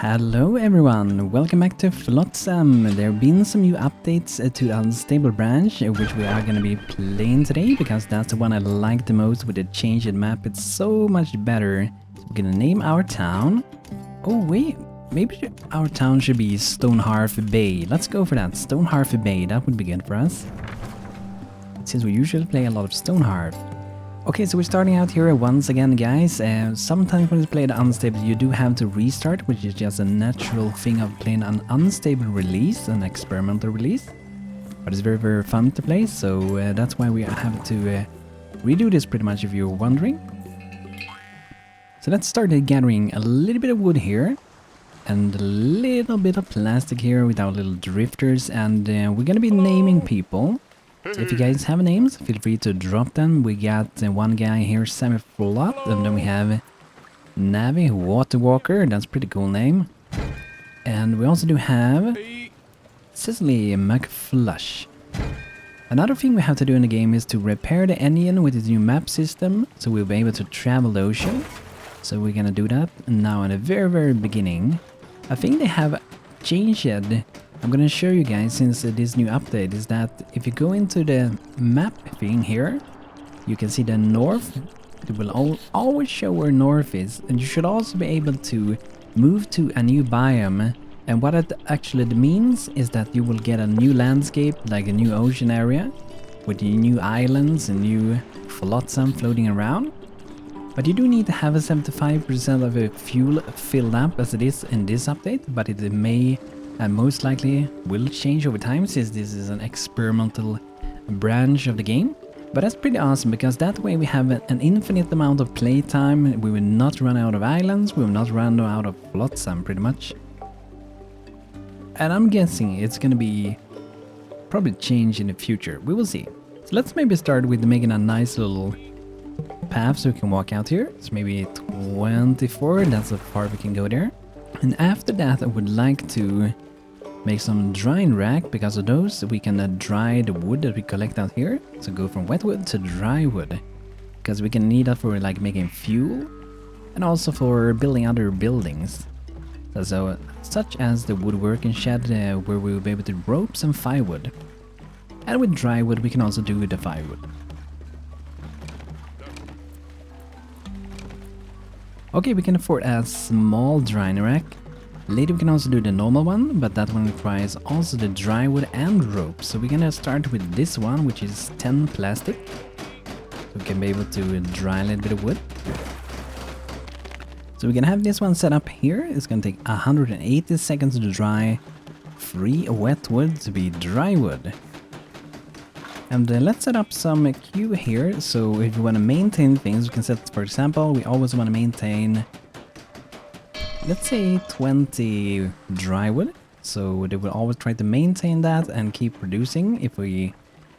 Hello everyone, welcome back to Flotsam. There have been some new updates to the Unstable branch, which we are going to be playing today, because that's the one I like the most with the changed map. It's so much better. So we're going to name our town. Oh wait, maybe our town should be Stonehearth Bay. Let's go for that, Stonehearth Bay, that would be good for us. Since we usually play a lot of Stonehearth. Okay, so we're starting out here once again, guys. Sometimes when you play the Unstable, you do have to restart, which is just a natural thing of playing an Unstable release, an experimental release. But it's very, very fun to play, so that's why we have to redo this pretty much, if you're wondering. So let's start gathering a little bit of wood here, and a little bit of plastic here with our little drifters, and we're gonna be naming people. So if you guys have names, feel free to drop them. We got one guy here, Sammy Flot, and then we have Navi Waterwalker, that's a pretty cool name. And we also do have Cicely McFlush. Another thing we have to do in the game is to repair the engine with this new map system, so we'll be able to travel the ocean. So we're gonna do that now in the very, very beginning. I think they have changed it. I'm gonna show you guys, since this new update, is that if you go into the map thing here, you can see the north. It will always show where north is, and you should also be able to move to a new biome. And what it actually means is that you will get a new landscape, like a new ocean area, with new islands and new flotsam floating around. But you do need to have a 75% of the fuel filled up as it is in this update, but it may and most likely will change over time, since this is an experimental branch of the game. But that's pretty awesome, because that way we have an infinite amount of playtime. We will not run out of islands, we will not run out of flotsam pretty much. And I'm guessing it's gonna be probably change in the future. We will see. So let's maybe start with making a nice little path so we can walk out here. It's maybe 24, that's how far we can go there. And after that I would like to make some drying rack. Because of those we can dry the wood that we collect out here. So go from wet wood to dry wood, because we can need that for like making fuel and also for building other buildings. So such as the woodworking shed, where we will be able to rope some firewood. And with dry wood we can also do the firewood. Okay, we can afford a small drying rack. Later we can also do the normal one, but that one requires also the dry wood and rope. So we're gonna start with this one, which is 10 plastic. So we can be able to dry a little bit of wood. So we can have this one set up here. It's gonna take 180 seconds to dry 3 wet wood to be dry wood. And let's set up some queue here. So if you want to maintain things, we can set, for example, we always want to maintain, let's say 20 dry wood. So they will always try to maintain that and keep producing if we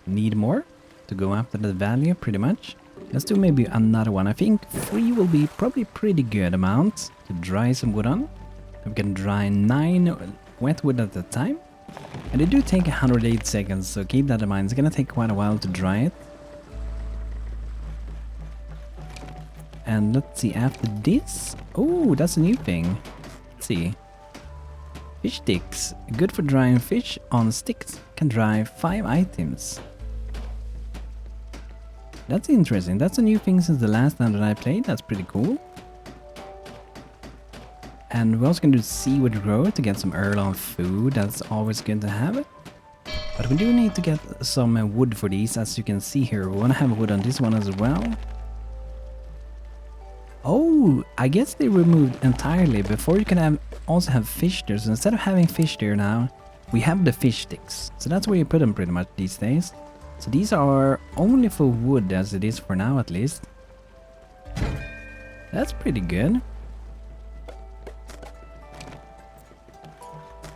need more to go after the value, pretty much. Let's do maybe another one. I think 3 will be probably pretty good amount to dry some wood on. We can dry 9 wet wood at a time. And they do take 108 seconds, so keep that in mind. It's gonna take quite a while to dry it. And let's see, after this... Oh, that's a new thing. Let's see. Fish sticks. Good for drying fish on sticks. Can dry 5 items. That's interesting. That's a new thing since the last time that I played. That's pretty cool. And we're also going to do seaweed grow to get some early food. That's always good to have. But we do need to get some wood for these, as you can see here. We want to have wood on this one as well. Oh, I guess they removed entirely. Before you can also have fish there. So instead of having fish there now, we have the fish sticks. So that's where you put them pretty much these days. So these are only for wood, as it is for now at least. That's pretty good.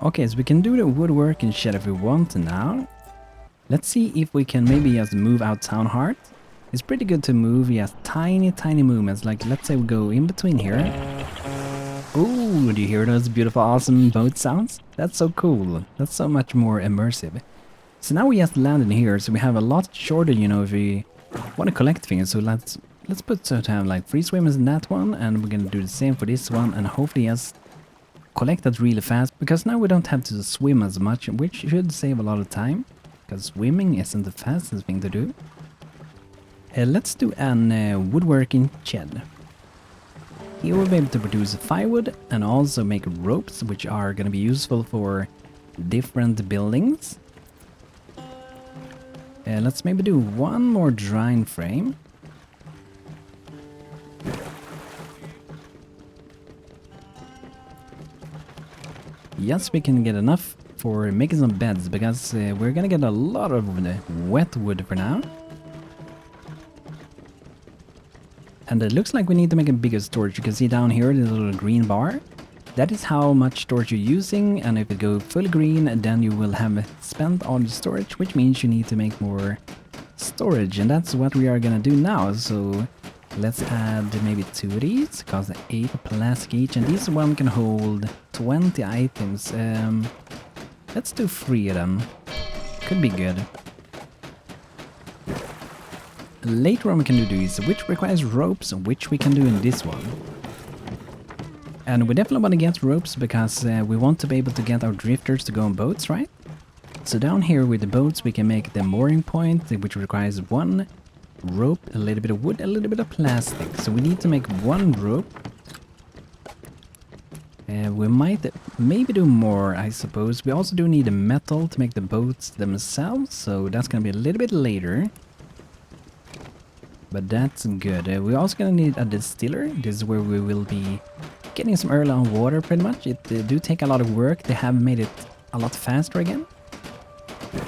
Okay, so we can do the woodworking shed if we want to now. Let's see if we can maybe just move out Town Heart. It's pretty good to move, yes, tiny movements. Like, let's say we go in between here. Ooh, do you hear those beautiful, awesome boat sounds? That's so cool. That's so much more immersive. So now we just landed here, so we have a lot shorter, you know, if we want to collect things. So let's put so to have like 3 swimmers in that one, and we're gonna do the same for this one, and hopefully just collect that really fast, because now we don't have to swim as much, which should save a lot of time, because swimming isn't the fastest thing to do. Let's do an woodworking shed. Here we'll be able to produce firewood and also make ropes, which are going to be useful for different buildings. Let's maybe do one more drying frame. Yes, we can get enough for making some beds, because we're gonna get a lot of wet wood for now. And it looks like we need to make a bigger storage. You can see down here the little green bar. That is how much storage you're using, and if it goes full green, then you will have spent all the storage, which means you need to make more storage, and that's what we are gonna do now. So let's add maybe 2 of these, cost 8 plastic each, and this one can hold 20 items. Let's do 3 of them. Could be good. Later on we can do these, which requires ropes, which we can do in this one. And we definitely want to get ropes, because we want to be able to get our drifters to go on boats, right? So down here with the boats we can make the mooring point, which requires 1 rope, a little bit of wood, a little bit of plastic. So we need to make 1 rope. We might maybe do more, I suppose. We also do need the metal to make the boats themselves, so that's gonna be a little bit later. But that's good. We're also gonna need a distiller. This is where we will be getting some early on water, pretty much. It do take a lot of work. They have made it a lot faster again.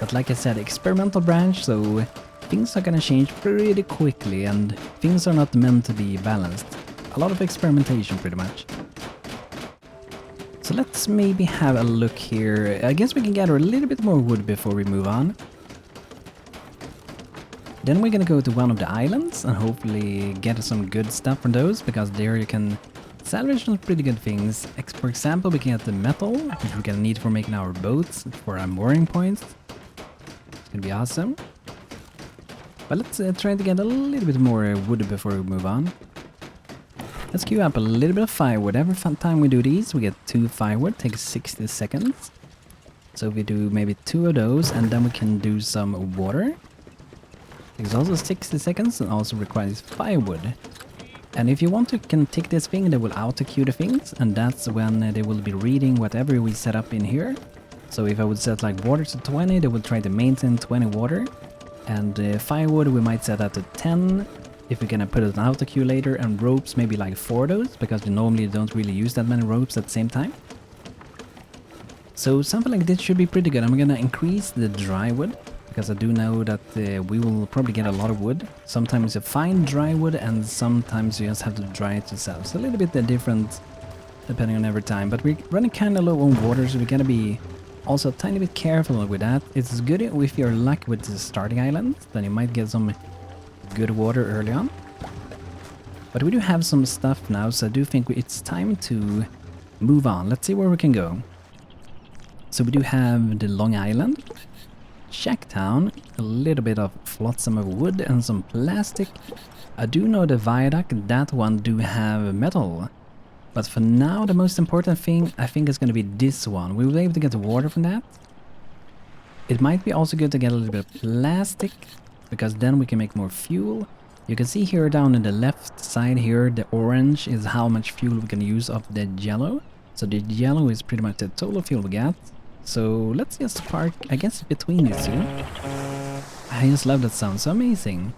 But like I said, experimental branch, so things are gonna change pretty quickly, and things are not meant to be balanced. A lot of experimentation, pretty much. So let's maybe have a look here. I guess we can gather a little bit more wood before we move on. Then we're gonna go to one of the islands and hopefully get some good stuff from those, because there you can salvage some pretty good things. For example, we can get the metal, which we're gonna need for making our boats, for our mooring points. It's gonna be awesome. But let's try to get a little bit more wood before we move on. Let's queue up a little bit of firewood. Every time we do these, we get 2 firewood. Takes 60 seconds. So we do maybe 2 of those, and then we can do some water. Takes also 60 seconds and also requires firewood. And if you want to can tick this thing, they will auto-queue the things, and that's when they will be reading whatever we set up in here. So if I would set like water to 20, they will try to maintain 20 water. And firewood we might set that to 10. If we're gonna put it on auto-queue later, and ropes maybe like 4 of those, because we normally don't really use that many ropes at the same time. So something like this should be pretty good. I'm gonna increase the dry wood, because I do know that we will probably get a lot of wood. Sometimes you find dry wood, and sometimes you just have to dry it yourself. So a little bit different depending on every time. But we're running kind of low on water, so we're gonna be also a tiny bit careful with that. It's good if you're lucky with the starting island, then you might get some good water early on. But we do have some stuff now, so I do think it's time to move on. Let's see where we can go. So we do have the Long Island, Shacktown, a little bit of flotsam of wood and some plastic. I do know the viaduct, that one do have metal. But for now, the most important thing I think is going to be this one. We will be able to get the water from that. It might be also good to get a little bit of plastic, because then we can make more fuel. You can see here down in the left side here, the orange is how much fuel we can use of the yellow. So the yellow is pretty much the total fuel we get. So let's just park, I guess, between these two. I just love that sound, so amazing.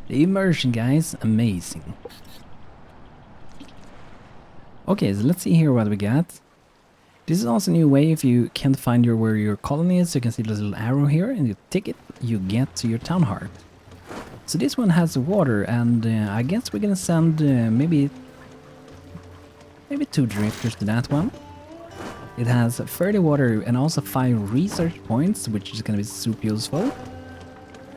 The immersion, guys, amazing. Okay, so let's see here what we got. This is also a new way. If you can't find where your colony is, you can see the little arrow here, and you tick it, you get to your town heart. So this one has water, and I guess we're gonna send maybe 2 drifters to that one. It has 30 water and also 5 research points, which is gonna be super useful.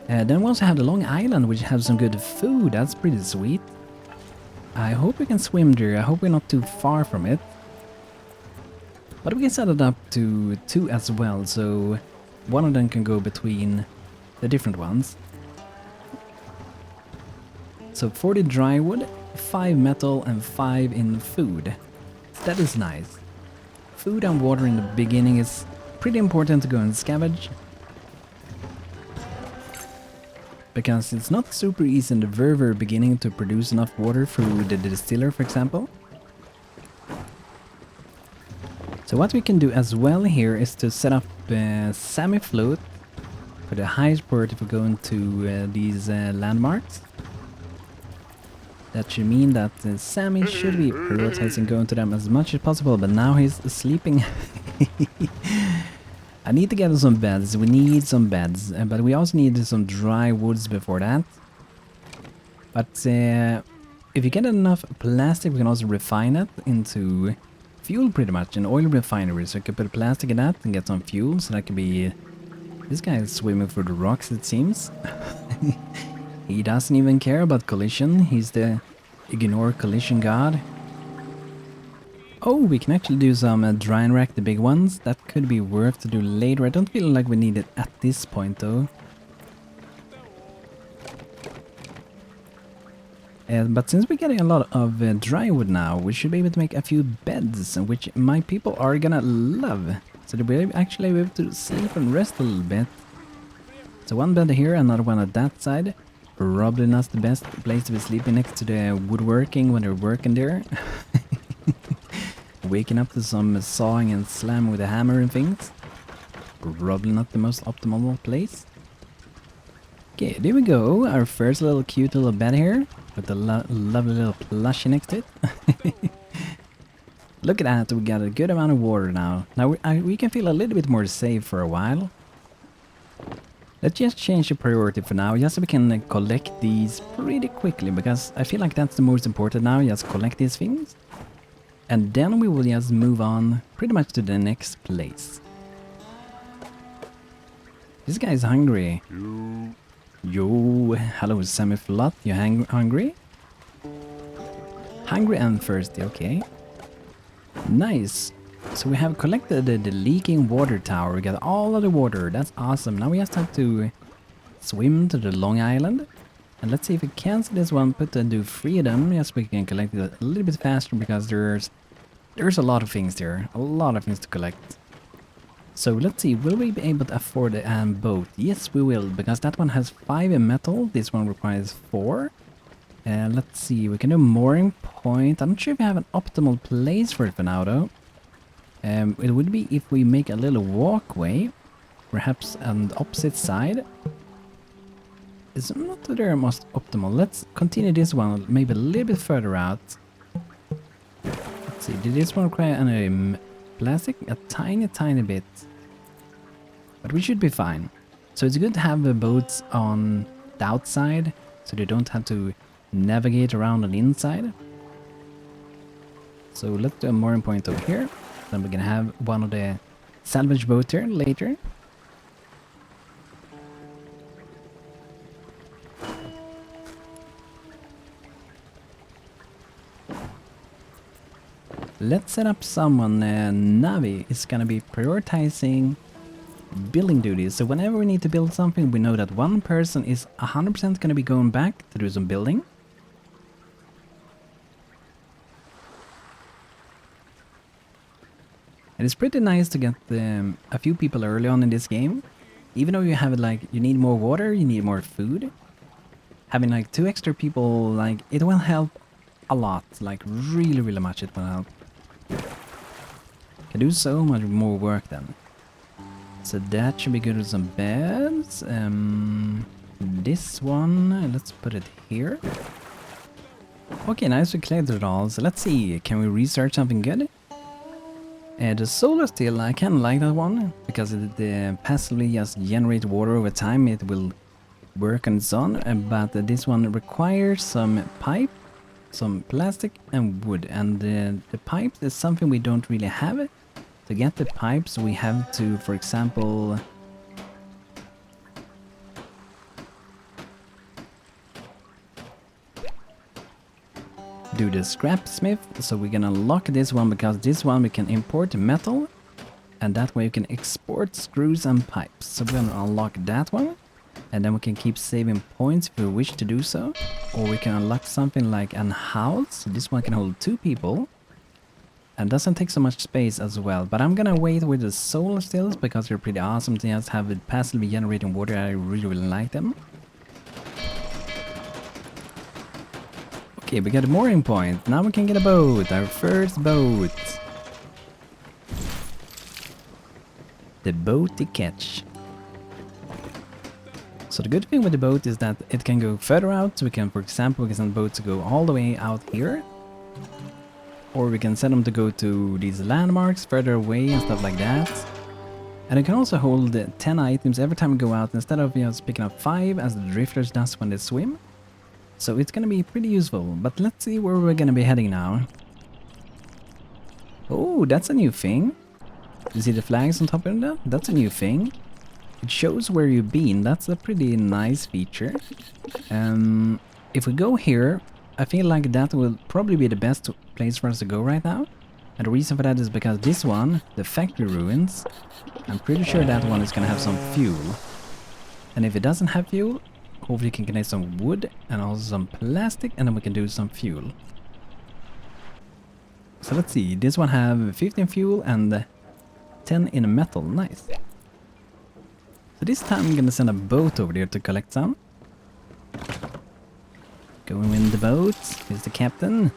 Then we also have the Long Island, which has some good food. That's pretty sweet. I hope we can swim there. I hope we're not too far from it. But we can set it up to 2 as well, so one of them can go between the different ones. So 40 dry wood, 5 metal and 5 in food. That is nice. food and water in the beginning is pretty important to go and scavenge. Because it's not super easy in the very beginning to produce enough water through the distiller, for example. So what we can do as well here is to set up semi-float for the highest priority if we go into these landmarks. That should mean that Sammy should be prioritizing going to them as much as possible, but now he's sleeping. I need to get some beds, we need some beds, but we also need some dry woods before that. But if you get enough plastic, we can also refine it into fuel pretty much, an oil refinery. So you can put plastic in that and get some fuel, so that could be... This guy is swimming through the rocks, it seems. He doesn't even care about collision, he's the ignore collision god. Oh, we can actually do some dry and rack the big ones. That could be worth to do later. I don't feel like we need it at this point though. But since we're getting a lot of dry wood now, we should be able to make a few beds, which my people are gonna love. So they'll be actually able to sleep and rest a little bit. So one bed here, another one at that side. Probably not the best place to be sleeping next to the woodworking when they're working there. Waking up to some sawing and slamming with a hammer and things. Probably not the most optimal place. Okay, there we go. Our first little cute little bed here. With a lovely little plushie next to it. Look at that, we got a good amount of water now. Now we can feel a little bit more safe for a while. Let's just change the priority for now, just so we can collect these pretty quickly, because I feel like that's the most important now, just collect these things. And then we will just move on pretty much to the next place. This guy is hungry. Yo, hello semi-flot, you hungry? Hungry and thirsty, okay. Nice. So we have collected the leaking water tower, we got all of the water, that's awesome. Now we just have to swim to the Long Island. And let's see if we cancel this one, put and do freedom. Yes, we can collect it a little bit faster because there's a lot of things there, a lot of things to collect. So let's see, will we be able to afford a boat? Yes, we will, because that one has 5 in metal, this one requires 4. Let's see, we can do mooring point. I'm not sure if we have an optimal place for it for now though. It would be if we make a little walkway, perhaps on the opposite side. It's not the most optimal. Let's continue this one, maybe a little bit further out. Let's see, did this one require any plastic? A tiny bit. But we should be fine. So it's good to have the boats on the outside, so they don't have to navigate around on the inside. So let's do a mooring point over here. Then we're gonna have one of the salvage boats here later. Let's set up someone. Navi is gonna be prioritizing building duties. So whenever we need to build something, we know that one person is 100% gonna be going back to do some building. And it's pretty nice to get a few people early on in this game. Even though you have it like, you need more water, you need more food. Having like 2 extra people, like, it will help a lot. Like, really much it will help. Can do so much more work then. So that should be good with some beds. This one, let's put it here. Okay, nice, we cleared it all. So let's see, can we research something good? The solar steel, I kind of like that one, because it passively just generates water over time. It will work on its own, but this one requires some pipe, some plastic and wood. And the pipes is something we don't really have. To get the pipes we have to, for example, do the scrap smith. So we're gonna unlock this one, because this one we can import metal, and that way you can export screws and pipes. So we're gonna unlock that one, and then we can keep saving points if we wish to do so. Or we can unlock something like an house. This one can hold 2 people. and doesn't take so much space as well. But I'm gonna wait with the solar stills because they're pretty awesome to just have it passively generating water. I really like them. Okay, we got a mooring point. Now we can get a boat, our first boat. The boat to catch. So the good thing with the boat is that it can go further out. So we can, for example, we can send boats to go all the way out here. Or we can send them to go to these landmarks further away and stuff like that. And it can also hold 10 items every time we go out instead of just picking up 5 as the drifters does when they swim. So it's gonna be pretty useful. But let's see where we're gonna be heading now. Oh, that's a new thing. You see the flags on top of that? That's a new thing. It shows where you've been. That's a pretty nice feature. If we go here, I feel like that will probably be the best place for us to go right now. And the reason for that is because this one, the factory ruins, I'm pretty sure that one is gonna have some fuel. And if it doesn't have fuel, hopefully you can connect some wood and also some plastic, and then we can do some fuel. So let's see, this one have 15 fuel and 10 in metal. Nice. So this time I'm gonna send a boat over there to collect some. Going in the boat. Here's the captain.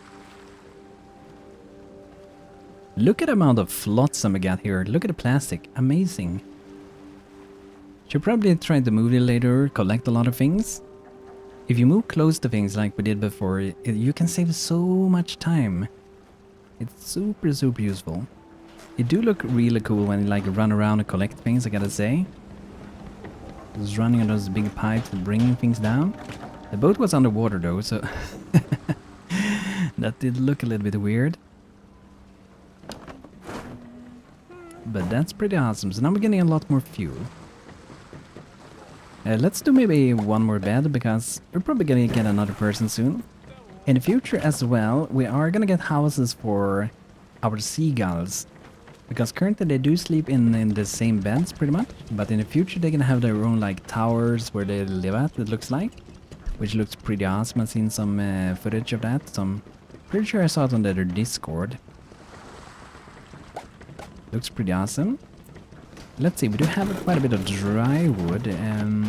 Look at the amount of flotsam we got here. Look at the plastic. Amazing. Should probably try to move it later, collect a lot of things. If you move close to things like we did before, you can save so much time. It's super useful. It do look really cool when you like run around and collect things, I gotta say. Just running on those big pipes and bringing things down. The boat was underwater though, so that did look a little bit weird. But that's pretty awesome. So now we're getting a lot more fuel. Let's do maybe one more bed because we're probably gonna get another person soon. In the future as well, we are gonna get houses for our seagulls. Because currently they do sleep in the same beds pretty much. But in the future they're gonna have their own like towers where they live at, it looks like. Which looks pretty awesome. I've seen some footage of that. So I'm pretty sure I saw it on their Discord. Looks pretty awesome. Let's see, we do have quite a bit of dry wood.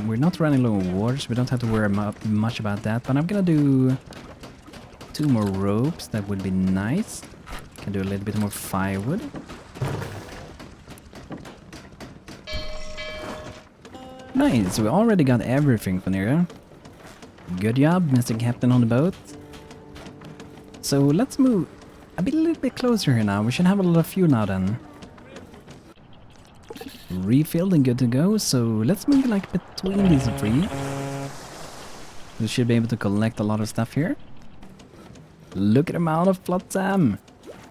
We're not running low on water, so we don't have to worry much about that. But I'm gonna do 2 more ropes. That would be nice. Can do a little bit more firewood. Nice, we already got everything from here. Good job, Mr. Captain on the boat. So let's move a little bit closer here now. We should have a lot of fuel now then. Refilled and good to go. So let's move like between these 3. We should be able to collect a lot of stuff here. Look at the amount of flotsam.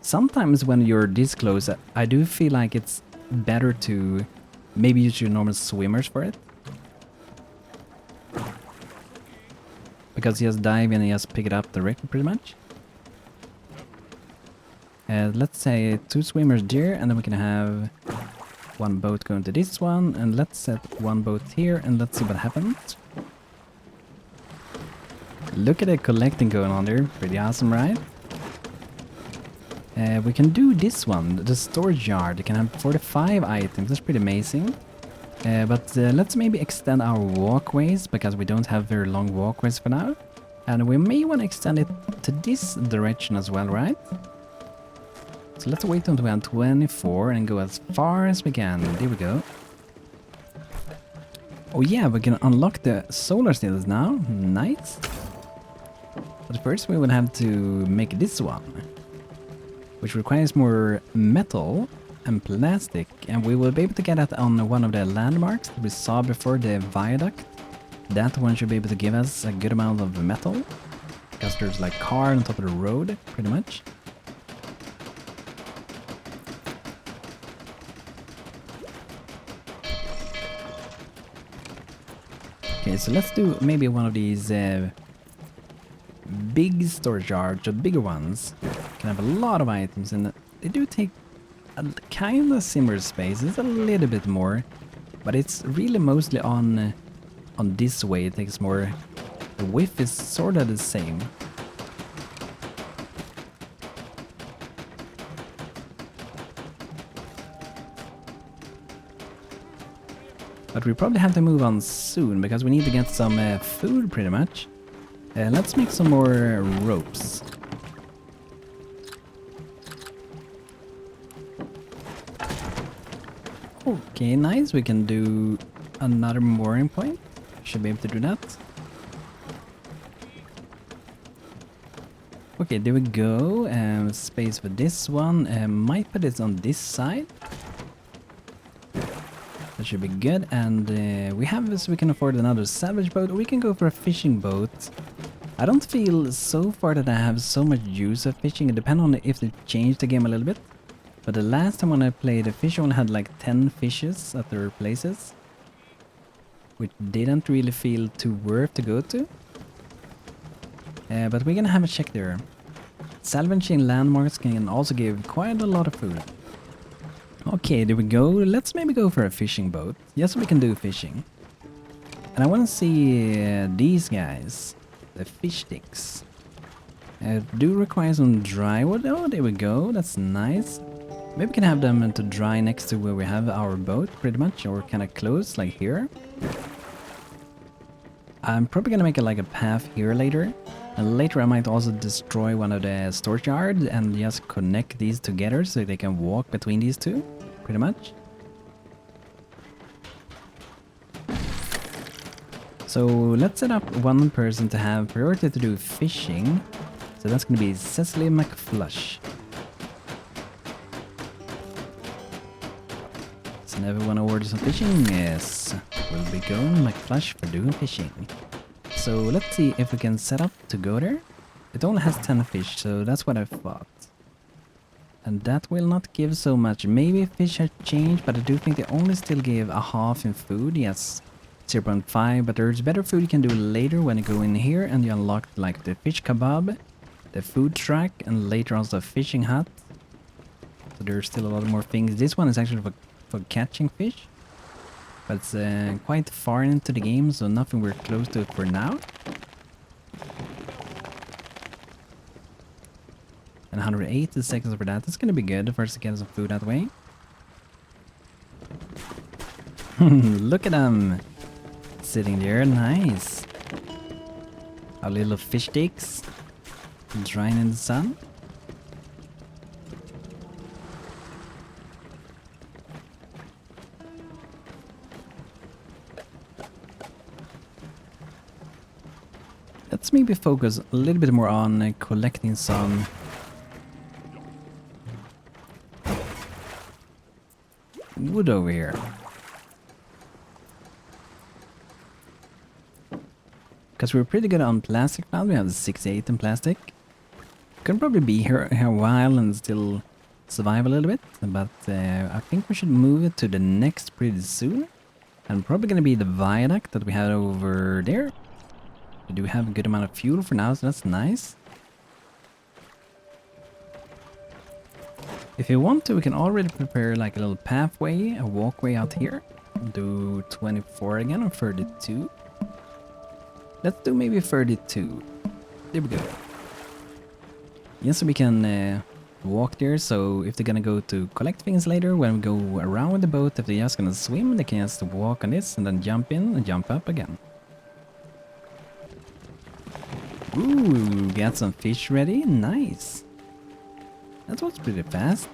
Sometimes when you're this close, I do feel like it's better to maybe use your normal swimmers for it. Because you just dive in and just pick it up directly pretty much. Let's say 2 swimmers there, and then we can have 1 boat going to this one, and let's set 1 boat here, and let's see what happens. Look at the collecting going on there, pretty awesome, right? We can do this one, the storage yard. It can have 45 items, that's pretty amazing. But let's maybe extend our walkways, because we don't have very long walkways for now. And we may want to extend it to this direction as well, right? So let's wait until we have 24 and go as far as we can. There we go. Oh yeah, we can unlock the solar stills now. Nice. But first we will have to make this one, which requires more metal and plastic, and we will be able to get that on one of the landmarks that we saw before, the viaduct. That one should be able to give us a good amount of metal, because there's like car on top of the road, pretty much. Okay, so let's do maybe one of these big storage yards, or bigger ones. Can have a lot of items, and they do take a kind of similar space. It's a little bit more, but it's really mostly on this way. It takes more. The width is sort of the same. But we probably have to move on soon because we need to get some food pretty much. Let's make some more ropes. Okay, nice. We can do another mooring point. Should be able to do that. Okay, there we go. Space for this one. Might put it on this side. That should be good. And we have this. We can afford another salvage boat. Or we can go for a fishing boat. I don't feel so far that I have so much use of fishing. It depends on if they change the game a little bit. But the last time when I played, the fish only had like 10 fishes at their places, which didn't really feel too worth to go to. But we're gonna have a check there. Salvaging landmarks can also give quite a lot of food. Okay, there we go. Let's maybe go for a fishing boat. Yes, we can do fishing. And I want to see these guys, the fish sticks. Do require some dry wood. Oh, there we go. That's nice. Maybe we can have them to dry next to where we have our boat, pretty much, or kind of close, like here. I'm probably gonna make it like a path here later. And later I might also destroy one of the storage yards and just connect these together so they can walk between these two, pretty much. So let's set up one person to have priority to do fishing. So that's gonna be Cecily McFlush. So everyone order some fishing? Yes, we'll be going McFlush for doing fishing. So let's see if we can set up to go there. It only has 10 fish, so that's what I thought. And that will not give so much. Maybe fish have changed, but I do think they only still give a half in food. Yes, 0.5, but there's better food you can do later when you go in here and you unlock like the fish kebab, the food truck, and later also a fishing hut. So there's still a lot more things. This one is actually for catching fish. But it's quite far into the game, so nothing we're close to for now. And 180 seconds for that. That's gonna be good. First to get some food that way. Look at them sitting there. Nice. Our little fish sticks drying in the sun. Let's maybe focus a little bit more on collecting some wood over here. Because we're pretty good on plastic now. We have 68 in plastic. Could probably be here a while and still survive a little bit. But I think we should move it to the next pretty soon. And probably going to be the viaduct that we had over there. We do have a good amount of fuel for now, so that's nice. If you want to, we can already prepare like a little pathway, a walkway out here. Do 24 again or 32. Let's do maybe 32. There we go. Yes, so we can walk there, so if they're gonna go to collect things later, when we go around with the boat, if they're just gonna swim, they can just walk on this and then jump in and jump up again. Ooh, got some fish ready. Nice. That was pretty fast.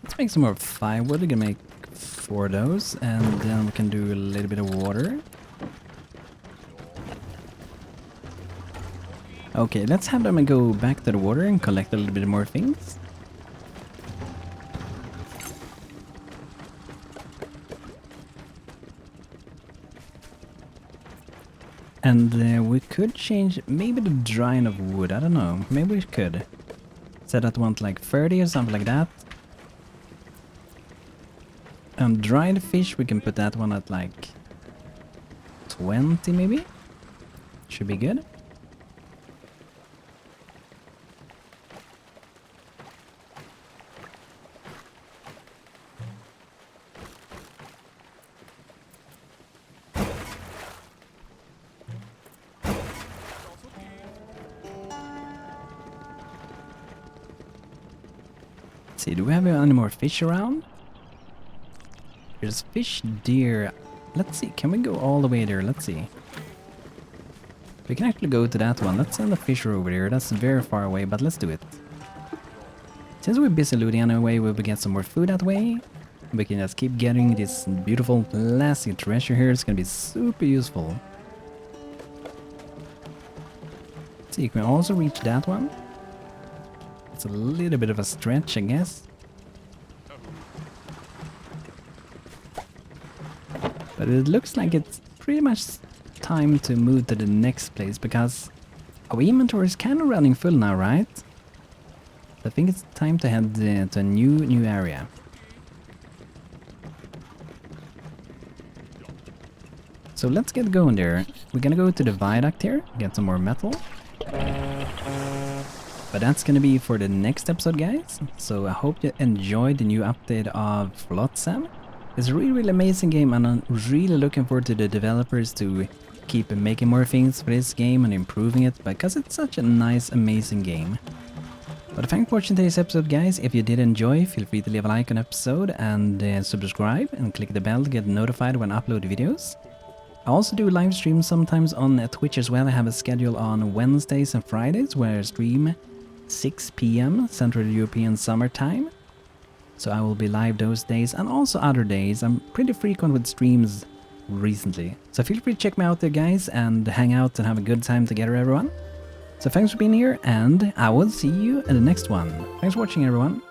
Let's make some more firewood. We're gonna make 4 of those, and then we can do a little bit of water. Okay, let's have them go back to the water and collect a little bit more things. And we could change maybe the drying of wood. I don't know. Maybe we could set that one to like 30 or something like that. And dried fish, we can put that one at like 20 maybe. Should be good. See, do we have any more fish around? There's fish, deer. Let's see, can we go all the way there? Let's see. We can actually go to that one. Let's send the fisher over there. That's very far away, but let's do it. Since we're busy looting anyway, we will get some more food that way. We can just keep getting this beautiful classic treasure here. It's gonna be super useful. Let's see, you can also reach that one. It's a little bit of a stretch, I guess. But it looks like it's pretty much time to move to the next place, because our inventory is kind of running full now, right? I think it's time to head to a new area. So let's get going there. We're gonna go to the viaduct here, get some more metal. But that's gonna be for the next episode, guys. So I hope you enjoyed the new update of Flotsam. It's a really amazing game, and I'm really looking forward to the developers to keep making more things for this game and improving it, because it's such a nice, amazing game. But thanks for watching today's episode, guys. If you did enjoy, feel free to leave a like on the episode and subscribe and click the bell to get notified when I upload videos. I also do live streams sometimes on Twitch as well. I have a schedule on Wednesdays and Fridays where I stream 6 p.m. Central European Summer Time. So I will be live those days and also other days. I'm pretty frequent with streams recently. So feel free to check me out there, guys, and hang out and have a good time together, everyone. So thanks for being here, and I will see you in the next one. Thanks for watching, everyone.